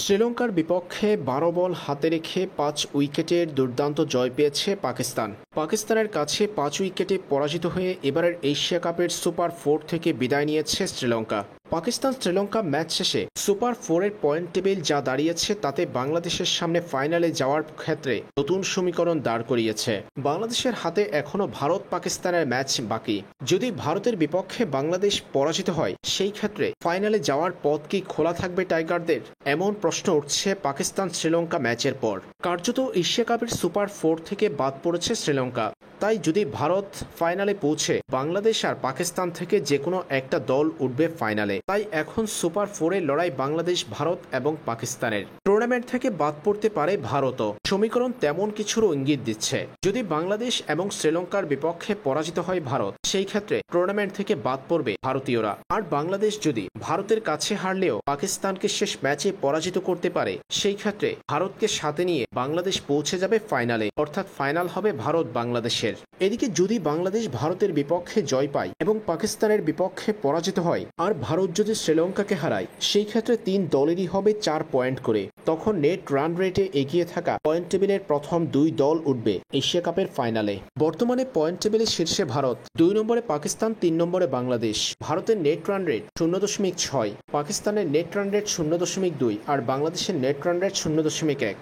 শ্রীলঙ্কার বিপক্ষে ১২ বল হাতে রেখে ৫ উইকেটের দুর্দান্ত জয় পেয়েছে পাকিস্তান। পাকিস্তানের কাছে ৫ উইকেটে পরাজিত হয়ে এবারের এশিয়া কাপের সুপার ৪ থেকে বিদায় নিয়েছে শ্রীলঙ্কা। পাকিস্তান শ্রীলঙ্কা ম্যাচ শেষে সুপার ৪-এর পয়েন্ট টেবিল যা দাঁড়িয়েছে তাতে বাংলাদেশের সামনে ফাইনালে যাওয়ার ক্ষেত্রে নতুন সমীকরণ দাঁড় করিয়েছে। বাংলাদেশের হাতে এখনও ভারত পাকিস্তানের ম্যাচ বাকি। যদি ভারতের বিপক্ষে বাংলাদেশ পরাজিত হয় সেই ক্ষেত্রে ফাইনালে যাওয়ার পথ কি খোলা থাকবে টাইগারদের? এমন প্রশ্ন উঠছে পাকিস্তান শ্রীলঙ্কা ম্যাচের পর। কার্যত এশিয়া কাপের সুপার ৪ থেকে বাদ পড়েছে শ্রীলঙ্কা। তাই যদি ভারত ফাইনালে পৌঁছে, বাংলাদেশ আর পাকিস্তান থেকে যে কোনো একটা দল উঠবে ফাইনালে। তাই এখন সুপার ৪-এর লড়াই বাংলাদেশ, ভারত এবং পাকিস্তানের। টুর্নামেন্ট থেকে বাদ পড়তে পারে ভারতও। সমীকরণ তেমন কিছুরও ইঙ্গিত দিচ্ছে। যদি বাংলাদেশ এবং শ্রীলঙ্কার বিপক্ষে পরাজিত হয় ভারত, সেই ক্ষেত্রে টুর্নামেন্ট থেকে বাদ পড়বে ভারতীয়রা। আর বাংলাদেশ যদি ভারতের কাছে হারলেও পাকিস্তানকে শেষ ম্যাচে পরাজিত করতে পারে, সেই ক্ষেত্রে ভারতকে সাথে নিয়ে বাংলাদেশ পৌঁছে যাবে ফাইনালে। অর্থাৎ ফাইনাল হবে ভারত বাংলাদেশের। এদিকে যদি বাংলাদেশ ভারতের বিপক্ষে জয় পায় এবং পাকিস্তানের বিপক্ষে পরাজিত হয়, আর ভারত যদি শ্রীলঙ্কাকে হারায়, সেই ক্ষেত্রে ৩ দলেরই হবে ৪ পয়েন্ট করে। তখন নেট রান রেটে এগিয়ে থাকা পয়েন্ট টেবিলের প্রথম ২ দল উঠবে এশিয়া কাপের ফাইনালে। বর্তমানে পয়েন্ট টেবিলের শীর্ষে ভারত, ২ নম্বরে পাকিস্তান, ৩ নম্বরে বাংলাদেশ। ভারতের নেট রান রেট ০.৬, পাকিস্তানের নেট রান রেট ০.২ আর বাংলাদেশের নেট রান রেট ০.১।